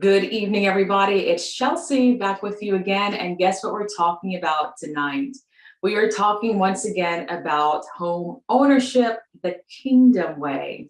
Good evening, everybody. It's Chelsea back with you again. And guess what we're talking about tonight? We are talking once again about home ownership, the kingdom way.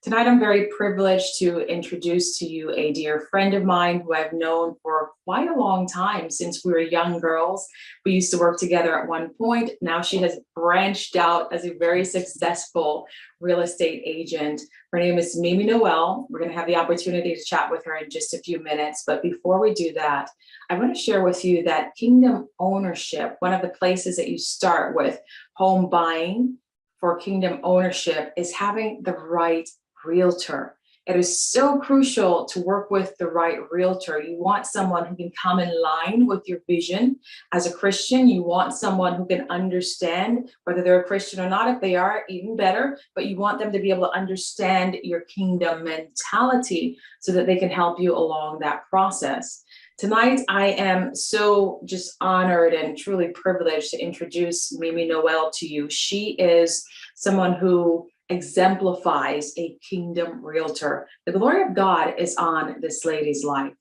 Tonight, I'm very privileged to introduce to you a dear friend of mine who I've known for quite a long time since we were young girls. We used to work together at one point. Now she has branched out as a very successful real estate agent. Her name is Mimi Noel. We're going to have the opportunity to chat with her in just a few minutes. But before we do that, I want to share with you that kingdom ownership, one of the places that you start with home buying for kingdom ownership, is having the right realtor. It is so crucial to work with the right realtor. You want someone who can come in line with your vision as a Christian. You want someone who can understand whether they're a Christian or not. If they are, even better, but you want them to be able to understand your kingdom mentality so that they can help you along that process. Tonight, I am so just honored and truly privileged to introduce Mimi Noel to you. She is someone who exemplifies a kingdom realtor. The glory of God is on this lady's life.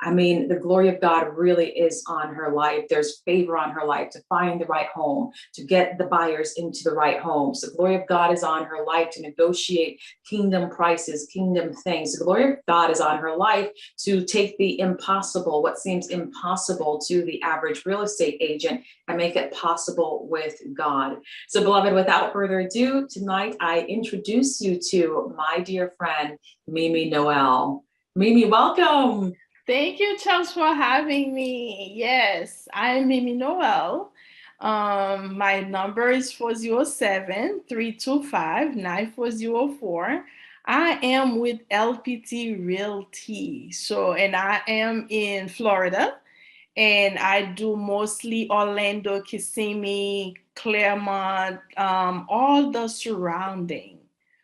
I mean, the glory of God really is on her life. There's favor on her life to find the right home, to get the buyers into the right homes. The glory of God is on her life to negotiate kingdom prices, kingdom things. The glory of God is on her life to take the impossible, what seems impossible to the average real estate agent, and make it possible with God. So, beloved, without further ado, tonight I introduce you to my dear friend, Mimi Noel. Mimi, welcome. Thank you, Charles, for having me. Yes, I'm Mimi Noel. My number is 407-325-9404. I am with LPT Realty. And I am in Florida, and I do mostly Orlando, Kissimmee, Claremont, all the surrounding.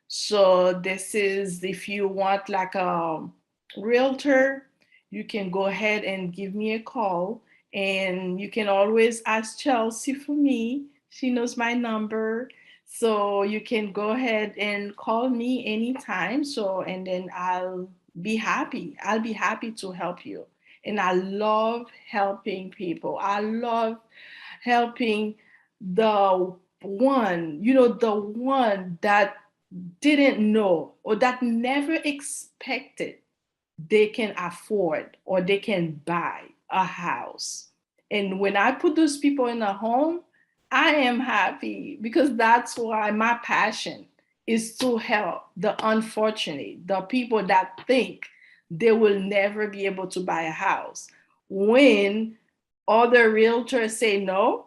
So this is if you want like a realtor, you can go ahead and give me a call. And you can always ask Chelsea for me. She knows my number. So you can go ahead and call me anytime. And then I'll be happy. I'll be happy to help you. And I love helping people. I love helping the one that didn't know or that never expected they can afford or they can buy a house. And when I put those people in a home, I am happy because that's why my passion is to help the unfortunate, the people that think they will never be able to buy a house. When other realtors say no,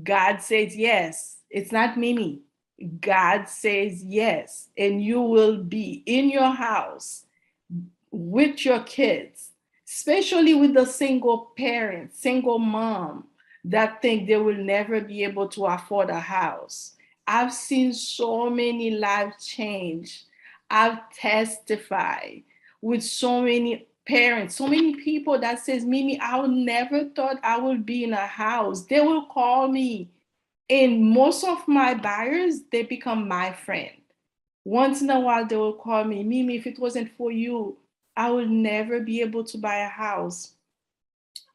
God says yes. It's not Mimi. God says yes. And you will be in your house with your kids, especially with the single parent, single mom that think they will never be able to afford a house. I've seen so many lives change. I've testified with so many parents, so many people that says, Mimi, I would never thought I would be in a house. They will call me. And most of my buyers, they become my friend. Once in a while, they will call me, Mimi, if it wasn't for you, I will never be able to buy a house.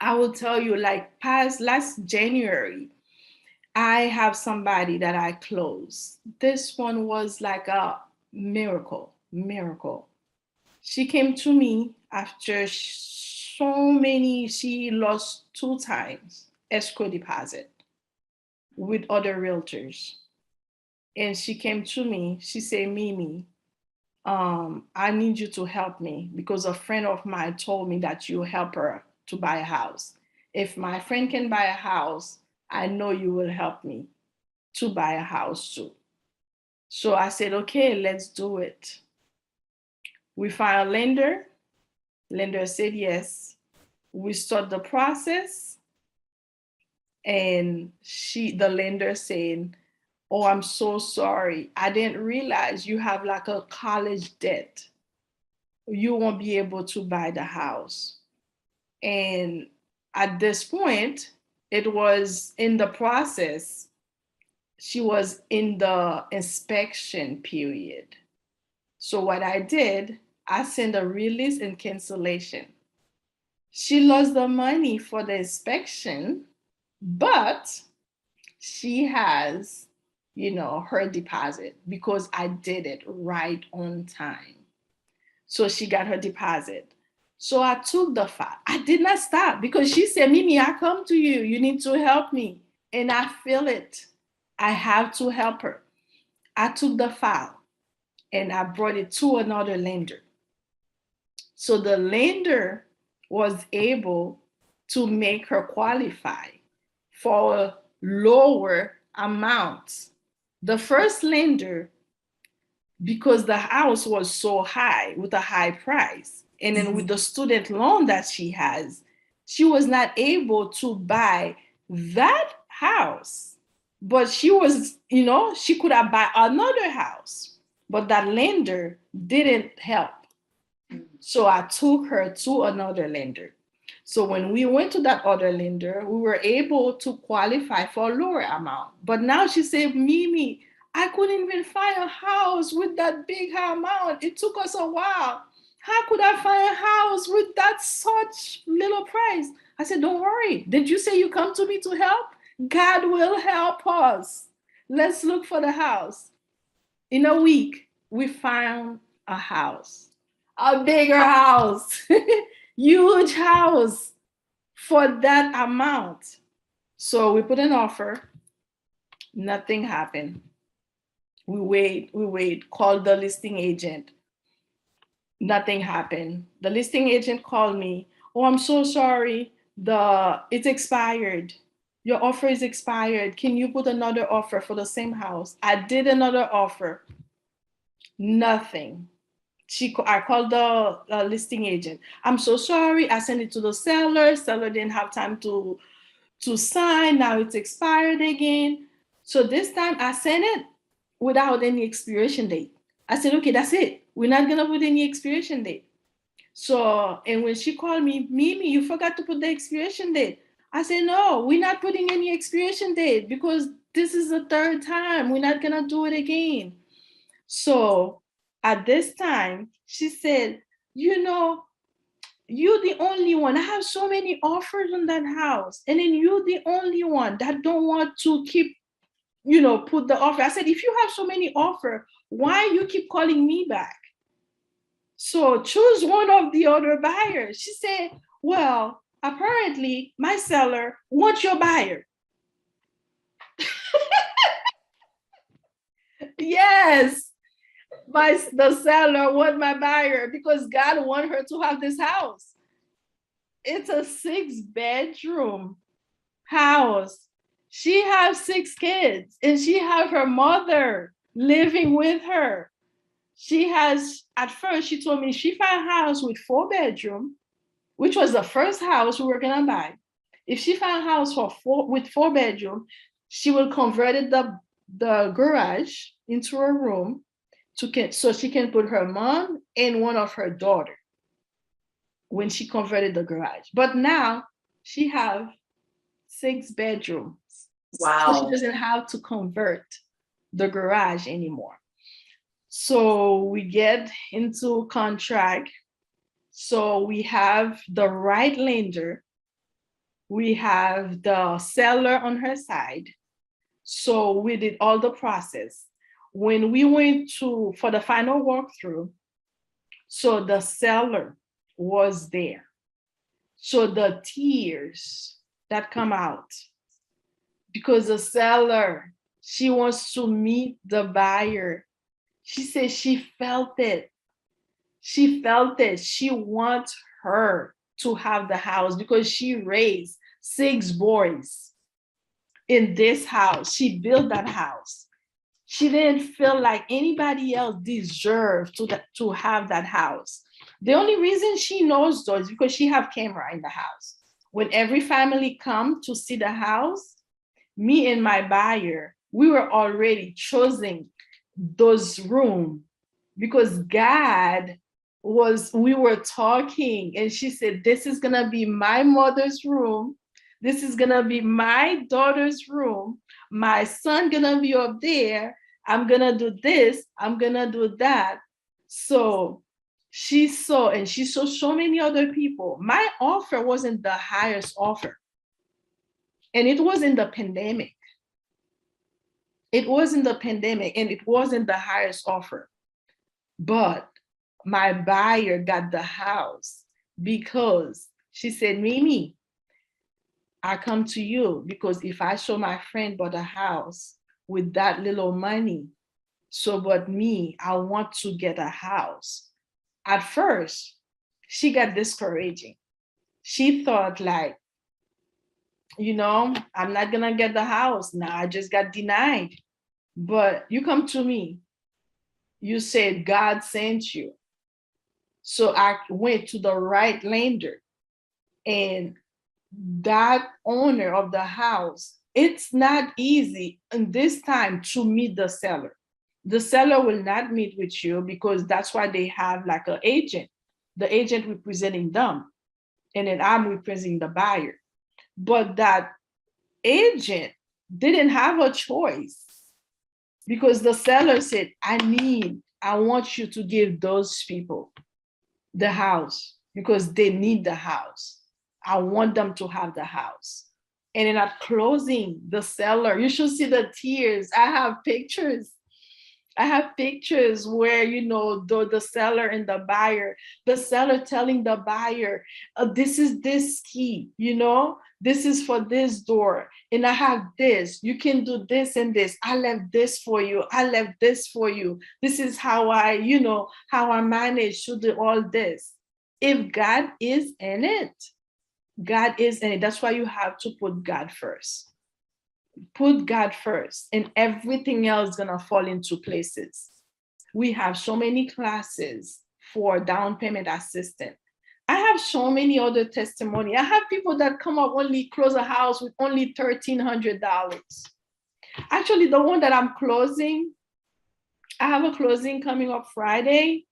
I will tell you, like past last January, I have somebody that I closed. This one was like a miracle. She came to me after she lost two times escrow deposit with other realtors. And she came to me, she said, Mimi, I need you to help me because a friend of mine told me that you help her to buy a house. If my friend can buy a house, I know you will help me to buy a house too. So I said, okay, let's do it. We found a lender. Lender said yes. We start the process, and the lender said, oh, I'm so sorry. I didn't realize you have like a college debt. You won't be able to buy the house. And at this point, it was in the process. She was in the inspection period. So what I did, I sent a release and cancellation She lost the money for the inspection, but she has, her deposit because I did it right on time. So she got her deposit. So I took the file. I did not stop because she said, Mimi, I come to you. You need to help me. And I feel it. I have to help her. I took the file and I brought it to another lender. So the lender was able to make her qualify for a lower amount. The first lender, because the house was so high with a high price, and then with the student loan that she has, she was not able to buy that house. But she was, she could have bought another house, but that lender didn't help. So I took her to another lender. So when we went to that other lender, we were able to qualify for a lower amount. But now she said, Mimi, I couldn't even find a house with that big amount. It took us a while. How could I find a house with that such little price? I said, don't worry. Did you say you come to me to help? God will help us. Let's look for the house. In a week, we found a house, a bigger house, huge house for that amount. So we put an offer, nothing happened. We wait, called the listing agent, nothing happened. The listing agent called me, oh, I'm so sorry, it's expired. Your offer is expired. Can you put another offer for the same house? I did another offer, nothing. I called the listing agent. I'm so sorry. I sent it to the seller. Seller didn't have time to sign. Now it's expired again. So this time I sent it without any expiration date. I said, okay, that's it. We're not gonna put any expiration date. So, and when she called me, Mimi, you forgot to put the expiration date. I said, no, we're not putting any expiration date because this is the third time. We're not gonna do it again. So at this time, she said, you know, you're the only one. I have so many offers on that house. And then you're the only one that don't want to keep, put the offer. I said, if you have so many offers, why you keep calling me back? So choose one of the other buyers. She said, well, apparently my seller wants your buyer. Yes, the seller want my buyer because God want her to have this house. It's a 6-bedroom house. She has 6 kids and she have her mother living with her. She has, at first she told me she found a house with 4 bedroom, which was the first house we were gonna buy. If she found a house with 4 bedroom, she will convert the garage into a room so she can put her mom and one of her daughter when she converted the garage. But now she have 6 bedrooms. So she Wow. doesn't have to convert the garage anymore. So we get into contract. So we have the right lender. We have the seller on her side. So we did all the process. When we went for the final walkthrough, so the seller was there. So the tears that come out because the seller, she wants to meet the buyer. She said she felt it. She felt it. She wants her to have the house because she raised 6 boys in this house. She built that house. She didn't feel like anybody else deserved to have that house. The only reason she knows though is because she have camera in the house. When every family come to see the house, me and my buyer, we were already choosing those rooms because we were talking and she said, this is gonna be my mother's room. This is gonna be my daughter's room. My son gonna be up there. I'm gonna do this. I'm gonna do that. So She saw so many other people. My offer wasn't the highest offer. And it was in the pandemic. It was in the pandemic and it wasn't the highest offer. But my buyer got the house because she said, Mimi, I come to you because if I show my friend bought a house with that little money, so but me, I want to get a house. At first, she got discouraging. She thought like, I'm not gonna get the house. Now I just got denied. But you come to me, you said God sent you. So I went to the right lender, and that owner of the house, it's not easy in this time to meet the seller. The seller will not meet with you because that's why they have like an agent, the agent representing them, and then I'm representing the buyer. But that agent didn't have a choice because the seller said, I want you to give those people the house because they need the house. I want them to have the house. And then at closing, the seller, you should see the tears. I have pictures. I have pictures where, the seller and the seller telling the buyer, this is this key, this is for this door. And I have this, you can do this and this. I left this for you. I left this for you. This is how how I manage to do all this. If God is in it, God is in it. That's why you have to put God first. Put God first, and everything else is gonna fall into places. We have so many classes for down payment assistance. I have so many other testimony. I have people that come up only close a house with only $1,300. Actually, the one that I'm closing, I have a closing coming up Friday.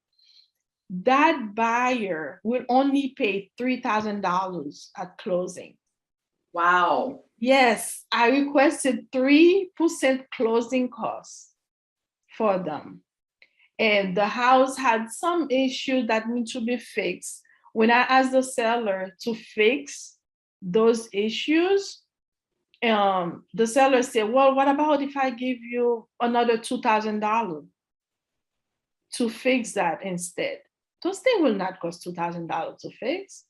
That buyer will only pay $3,000 at closing. Wow. Yes, I requested 3% closing costs for them. And the house had some issue that need to be fixed. When I asked the seller to fix those issues, the seller said, well, what about if I give you another $2,000 to fix that instead? Those things will not cost $2,000 to fix,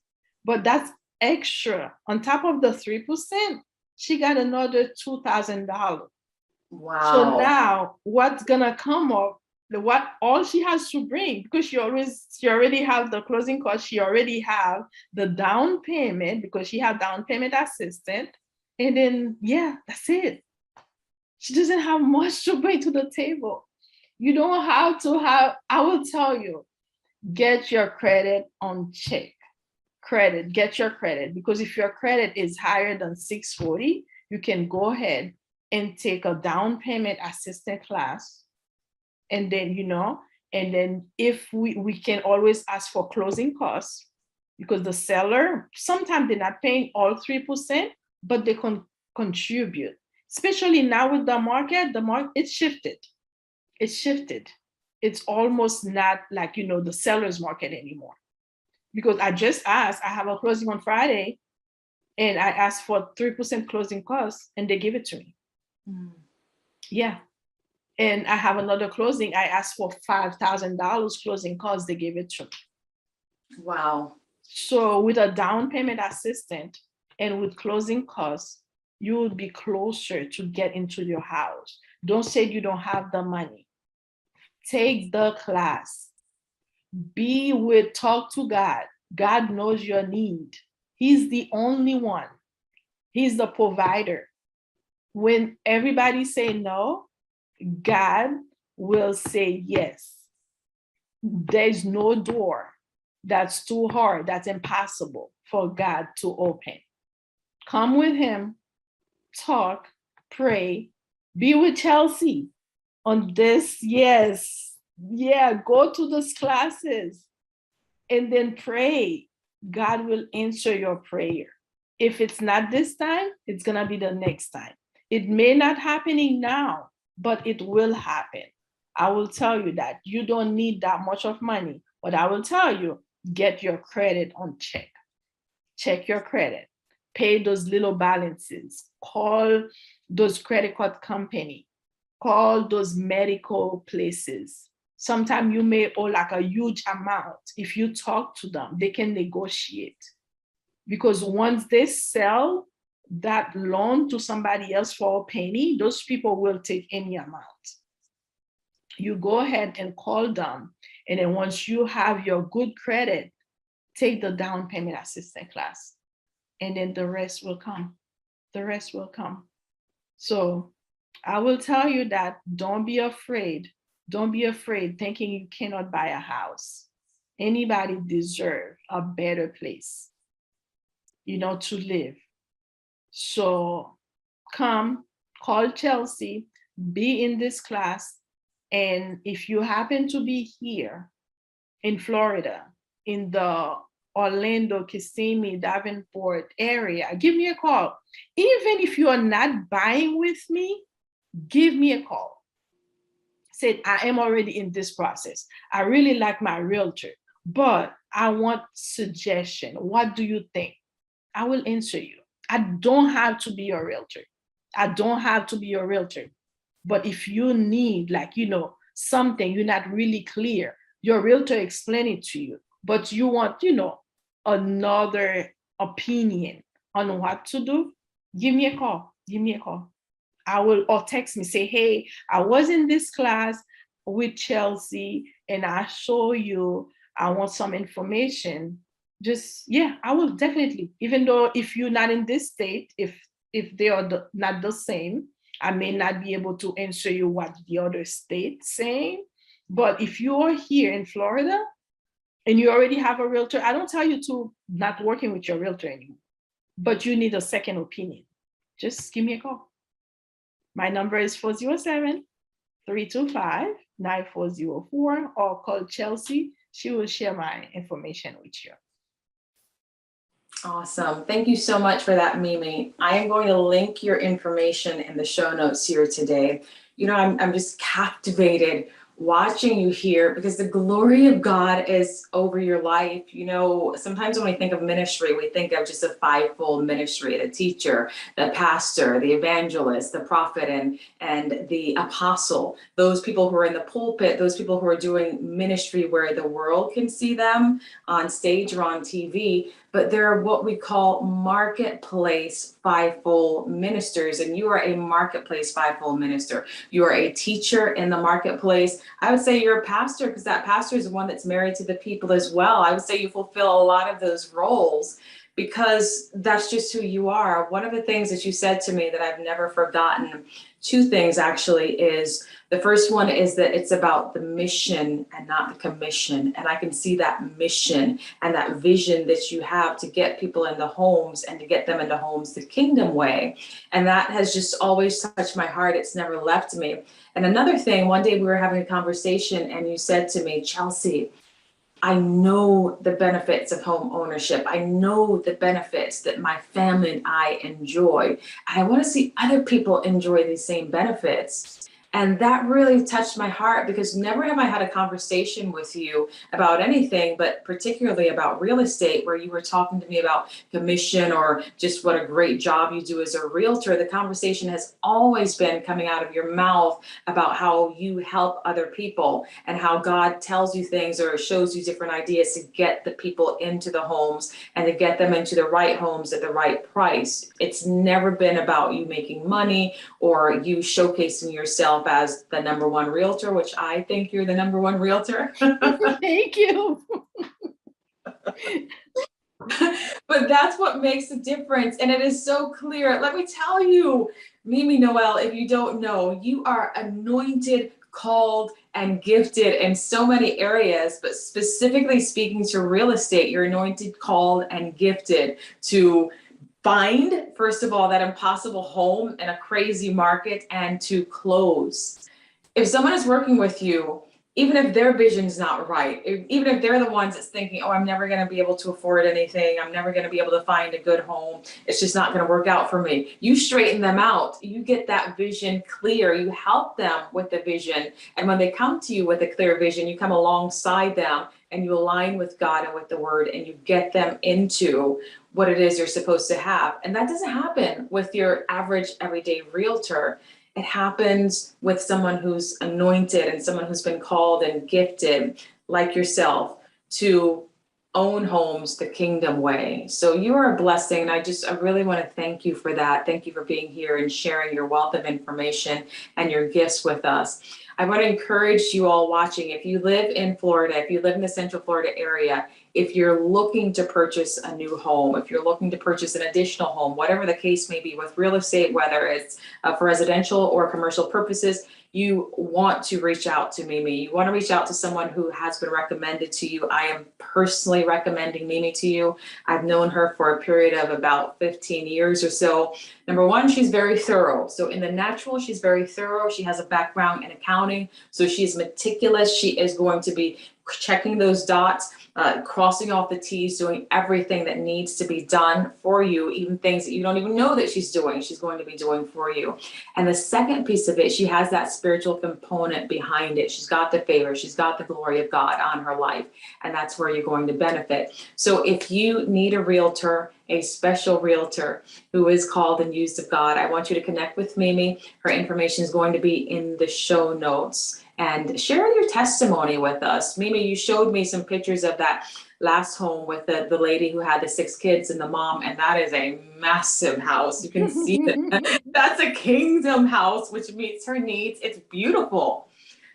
but that's extra. On top of the 3%, she got another $2,000. So Wow. now what's gonna come up? What all she has to bring, because she already have the closing cost, she already have the down payment because she have down payment assistant, and then that's it. She doesn't have much to bring to the table. You don't have to have. I will tell you, get your credit on check. Get your credit, because if your credit is higher than 640, you can go ahead and take a down payment assistant class. And then, if we can always ask for closing costs, because the seller, sometimes they're not paying all 3%, but they can contribute. Especially now with the market, it's shifted. It's shifted. It's almost not like, the seller's market anymore. Because I just asked, I have a closing on Friday, and I asked for 3% closing costs, and they give it to me. Yeah. And I have another closing. I asked for $5,000 closing costs. They gave it to me. Wow. So with a down payment assistant and with closing costs, you will be closer to get into your house. Don't say you don't have the money. Take the class. Talk to God. God knows your need. He's the only one. He's the provider. When everybody say no, God will say yes. There's no door that's too hard, that's impossible for God to open. Come with him, talk, pray, be with Chelsea on this. Yes. Yeah, go to those classes and then pray. God will answer your prayer. If it's not this time, it's going to be the next time. It may not happening now, but it will happen. I will tell you that you don't need that much of money. But I will tell you, get your credit on check. Check your credit. Pay those little balances. Call those credit card company. Call those medical places. Sometimes you may owe like a huge amount. If you talk to them, they can negotiate. Because once they sell that loan to somebody else for a penny, those people will take any amount. You go ahead and call them. And then once you have your good credit, take the down payment assistance class. And then the rest will come. The rest will come. So I will tell you that don't be afraid. Don't be afraid thinking you cannot buy a house. Anybody deserves a better place, to live. So come, call Chelsea, be in this class. And if you happen to be here in Florida, in the Orlando, Kissimmee, Davenport area, give me a call. Even if you are not buying with me, give me a call. Say, I am already in this process. I really like my realtor, but I want suggestion. What do you think? I will answer you. I don't have to be your realtor. I don't have to be your realtor. But if you need, something you're not really clear, your realtor explain it to you, but you want, another opinion on what to do, give me a call. Give me a call. Or text me, say, hey, I was in this class with Chelsea and I show you, I want some information. I will definitely, even though if you're not in this state, if they are not the same, I may not be able to answer you what the other state's saying. But if you are here in Florida and you already have a realtor, I don't tell you to not working with your realtor anymore, but you need a second opinion. Just give me a call. My number is 407-325-9404, or call Chelsea. She will share my information with you. Awesome. Thank you so much for that, Mimi. I am going to link your information in the show notes here today. I'm just captivated watching you here because the glory of God is over your life. Sometimes when we think of ministry, we think of just a fivefold ministry: the teacher, the pastor, the evangelist, the prophet, and the apostle. Those people who are in the pulpit, those people who are doing ministry where the world can see them on stage or on TV. But there are what we call marketplace fivefold ministers, and you are a marketplace fivefold minister. You are a teacher in the marketplace. I would say you're a pastor, because that pastor is the one that's married to the people as well. I would say you fulfill a lot of those roles because that's just who you are. One of the things that you said to me that I've never forgotten, two things actually, is the first one is that it's about the mission and not the commission. And I can see that mission and that vision that you have to get people into homes and to get them into homes the kingdom way. And that has just always touched my heart. It's never left me. And another thing, one day we were having a conversation and you said to me, Chelsea, I know the benefits of home ownership. I know the benefits that my family and I enjoy. I want to see other people enjoy these same benefits. And that really touched my heart, because never have I had a conversation with you about anything, but particularly about real estate, where you were talking to me about commission or just what a great job you do as a realtor. The conversation has always been coming out of your mouth about how you help other people and how God tells you things or shows you different ideas to get the people into the homes and to get them into the right homes at the right price. It's never been about you making money or you showcasing yourself as the number one realtor, which I think you're the number one realtor. Thank you. But that's what makes a difference. And it is so clear. Let me tell you, Mimi Noel, if you don't know, you are anointed, called, and gifted in so many areas, but specifically speaking to real estate, you're anointed, called, and gifted to find, first of all, that impossible home in a crazy market, and to close. If someone is working with you even if their vision's not right, even if they're the ones that's thinking, oh, I'm never going to be able to afford anything, I'm never going to be able to find a good home, it's just not going to work out for me. You straighten them out, you get that vision clear, you help them with the vision. And when they come to you with a clear vision, you come alongside them and you align with God and with the word, and you get them into what it is you're supposed to have. And that doesn't happen with your average everyday realtor. It happens with someone who's anointed and someone who's been called and gifted, like yourself, to own homes the kingdom way. So you are a blessing. And I really want to thank you for that. Thank you for being here and sharing your wealth of information and your gifts with us. I want to encourage you all watching, if you live in Florida, if you live in the Central Florida area, if you're looking to purchase a new home, if you're looking to purchase an additional home, whatever the case may be with real estate, whether it's for residential or commercial purposes, you want to reach out to Mimi. You want to reach out to someone who has been recommended to you. I am personally recommending Mimi to you. I've known her for a period of about 15 years or so. Number one, she's very thorough. So in the natural, she's very thorough. She has a background in accounting. So she's meticulous. She is going to be checking those dots, crossing off the T's, doing everything that needs to be done for you, even things that you don't even know that she's doing, she's going to be doing for you. And the second piece of it, she has that spiritual component behind it. She's got the favor, she's got the glory of God on her life, and that's where you're going to benefit. So if you need a realtor, a special realtor who is called and used of God, I want you to connect with Mimi. Her information is going to be in the show notes. And share your testimony with us. Mimi, you showed me some pictures of that last home with the lady who had the 6 kids and the mom, and that is a massive house. You can see that that's a kingdom house, which meets her needs. It's beautiful.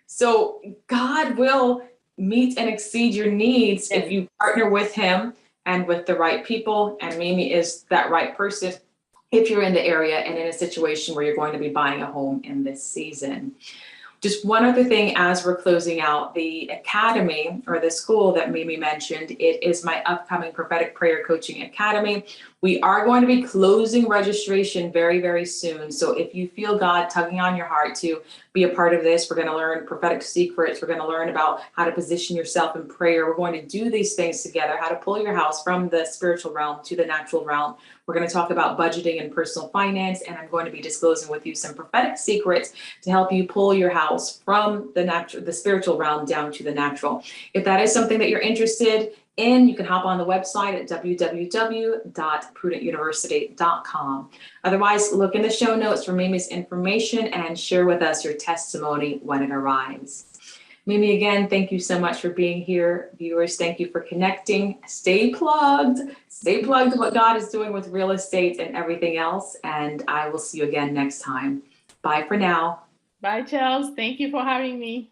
So God will meet and exceed your needs if you partner with him and with the right people. And Mimi is that right person if you're in the area and in a situation where you're going to be buying a home in this season. Just one other thing as we're closing out, the academy or the school that Mimi mentioned, it is my upcoming prophetic prayer coaching academy. We are going to be closing registration very, very soon. So if you feel God tugging on your heart to be a part of this, we're going to learn prophetic secrets. We're going to learn about how to position yourself in prayer. We're going to do these things together, how to pull your house from the spiritual realm to the natural realm. We're going to talk about budgeting and personal finance, and I'm going to be disclosing with you some prophetic secrets to help you pull your house from the spiritual realm down to the natural. If that is something that you're interested in, you can hop on the website at www.prudentuniversity.com. Otherwise, look in the show notes for Mimi's information and share with us your testimony when it arrives. Mimi, again, thank you so much for being here. Viewers, thank you for connecting. Stay plugged to what God is doing with real estate and everything else. And I will see you again next time. Bye for now. Bye, Charles. Thank you for having me.